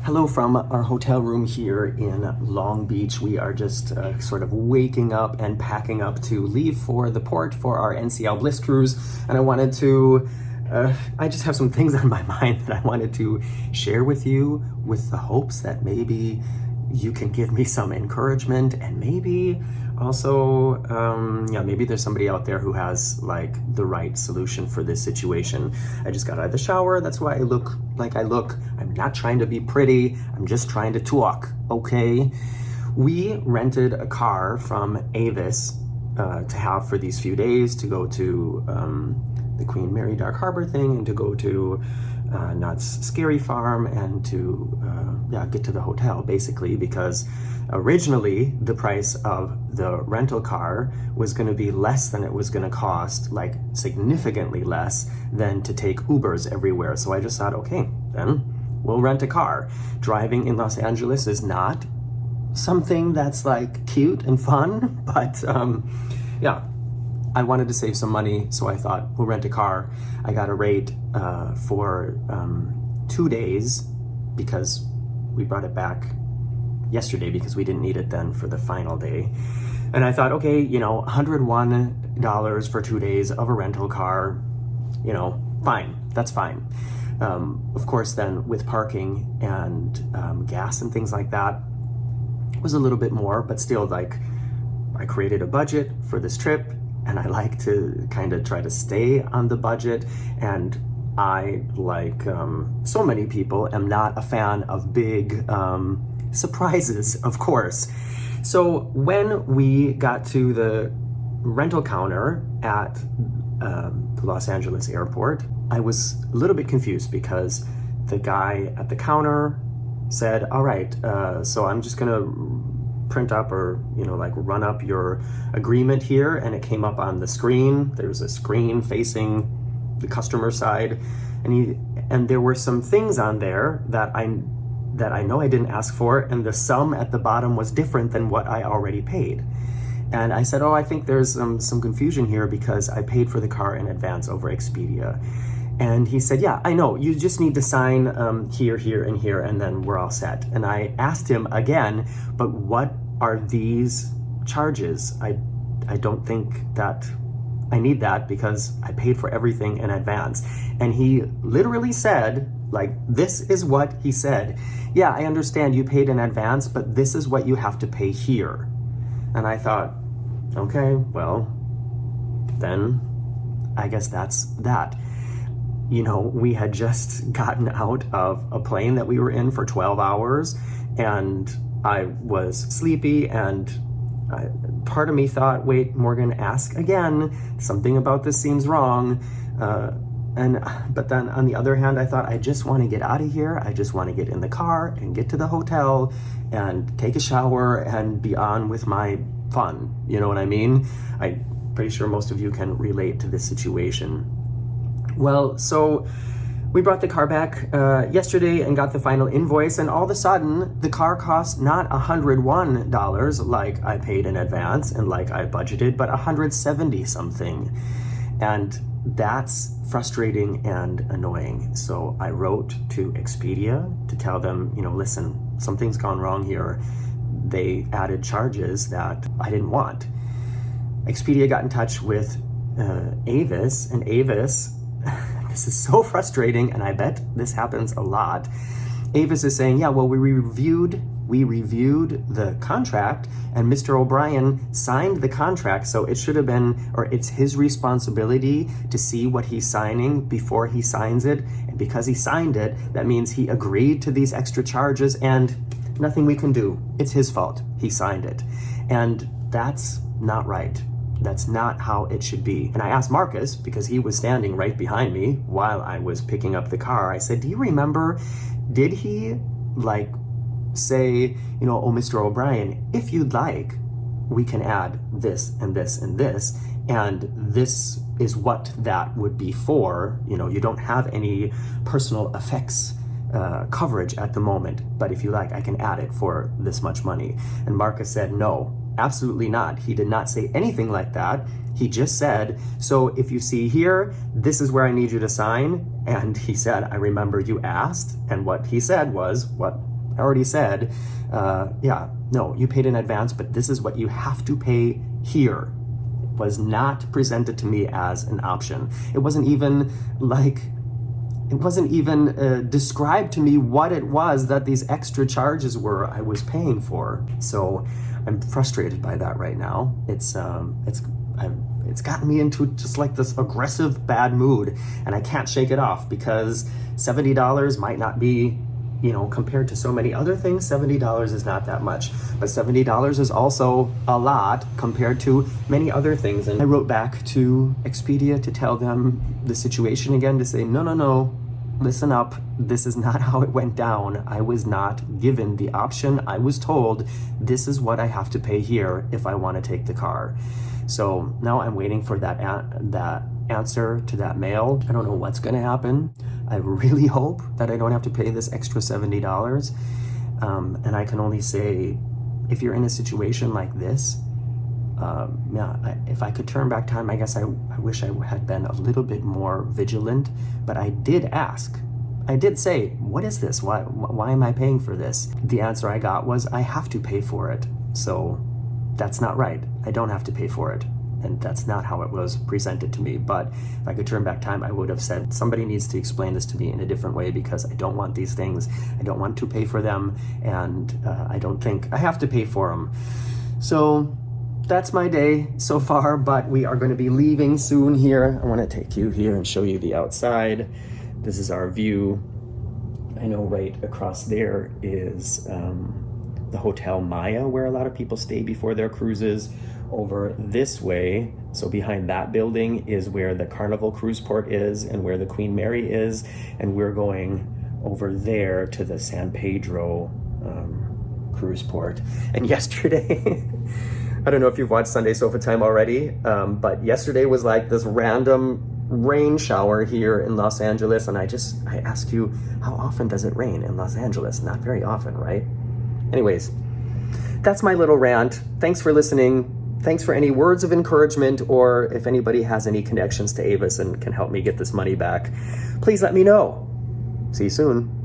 Hello from our hotel room here in Long Beach. We are just sort of waking up and packing up to leave for the port for our NCL Bliss cruise. And I just have some things on my mind that I wanted to share with you with the hopes that maybe you can give me some encouragement and maybe also, maybe there's somebody out there who has like the right solution for this situation. I just got out of the shower. That's why I look like I look. I'm not trying to be pretty. I'm just trying to talk, okay? We rented a car from Avis to have for these few days to go to the Queen Mary Dark Harbor thing and to go to Knott's Scary Farm and to get to the hotel basically, because originally the price of the rental car was going to be less than it was going to cost, like significantly less than to take Ubers everywhere. So I just thought, okay, then we'll rent a car. Driving in Los Angeles is not something that's like cute and fun, but I wanted to save some money, so I thought we'll rent a car. I got a rate for 2 days because we brought it back yesterday because we didn't need it then for the final day. And I thought, okay, $101 for 2 days of a rental car, fine, that's fine. Of course, then with parking and gas and things like that, it was a little bit more, but still, like, I created a budget for this trip, and I like to kind of try to stay on the budget. And I, like so many people, am not a fan of big surprises, of course. So when we got to the rental counter at the Los Angeles airport, I was a little bit confused because the guy at the counter said, all right, so I'm just gonna print up or run up your agreement here, and it came up on the screen. There's a screen facing the customer side, and there were some things on there that I know I didn't ask for, and the sum at the bottom was different than what I already paid. And I said, I think there's some confusion here because I paid for the car in advance over Expedia. And he said, yeah, I know, you just need to sign here, here, and here, and then we're all set. And I asked him again, but what are these charges? I don't think that I need that because I paid for everything in advance. And he literally said, like, this is what he said. Yeah, I understand you paid in advance, but this is what you have to pay here. And I thought, okay, well, then I guess that's that. We had just gotten out of a plane that we were in for 12 hours, and I was sleepy, and part of me thought, wait, Morgan, ask again. Something about this seems wrong. But then on the other hand, I thought, I just want to get out of here. I just want to get in the car and get to the hotel and take a shower and be on with my fun. You know what I mean? I'm pretty sure most of you can relate to this situation. Well, so we brought the car back yesterday and got the final invoice, and all of a sudden the car cost not $101 like I paid in advance and like I budgeted, but $170 something. And that's frustrating and annoying. So I wrote to Expedia to tell them, listen, something's gone wrong here. They added charges that I didn't want. Expedia got in touch with Avis, and Avis, this is so frustrating, and I bet this happens a lot. Avis is saying, yeah, well, we reviewed the contract, and Mr. O'Brien signed the contract, so it should have been, or it's his responsibility to see what he's signing before he signs it. And because he signed it, that means he agreed to these extra charges, and nothing we can do. It's his fault. He signed it. And that's not right. That's not how it should be. And I asked Marcus, because he was standing right behind me while I was picking up the car, I said, do you remember, did he say, oh, Mr. O'Brien, if you'd like, we can add this and this and this, and this is what that would be for. You don't have any personal effects coverage at the moment, but if you like, I can add it for this much money. And Marcus said, no, absolutely not. He did not say anything like that. He just said, so if you see here, this is where I need you to sign. And he said, I remember you asked. And what he said was what I already said, yeah, no, you paid in advance, but this is what you have to pay here. It was not presented to me as an option. It wasn't even described to me what it was that these extra charges were I was paying for. So I'm frustrated by that right now. It's gotten me into just like this aggressive bad mood, and I can't shake it off because $70 might not be, you know, compared to so many other things, $70 is not that much, but $70 is also a lot compared to many other things. And I wrote back to Expedia to tell them the situation again, to say, no, listen up, this is not how it went down. I was not given the option. I was told this is what I have to pay here if I want to take the car. So now I'm waiting for that answer to that mail. I don't know what's going to happen. I really hope that I don't have to pay this extra $70. And I can only say, if you're in a situation like this, if I could turn back time, I guess I wish I had been a little bit more vigilant, but I did ask. I did say, what is this? Why am I paying for this? The answer I got was, I have to pay for it. So that's not right. I don't have to pay for it. And that's not how it was presented to me. But if I could turn back time, I would have said, somebody needs to explain this to me in a different way, because I don't want these things. I don't want to pay for them. And I don't think I have to pay for them. So that's my day so far, but we are going to be leaving soon here. I want to take you here and show you the outside. This is our view. I know right across there is the Hotel Maya, where a lot of people stay before their cruises. Over this way, so behind that building, is where the Carnival Cruise Port is and where the Queen Mary is, and we're going over there to the San Pedro Cruise Port. And yesterday, I don't know if you've watched Sunday Sofa Time already, but yesterday was like this random rain shower here in Los Angeles, and I ask you, how often does it rain in Los Angeles? Not very often, right? Anyways, that's my little rant. Thanks for listening. Thanks for any words of encouragement, or if anybody has any connections to Avis and can help me get this money back, please let me know. See you soon.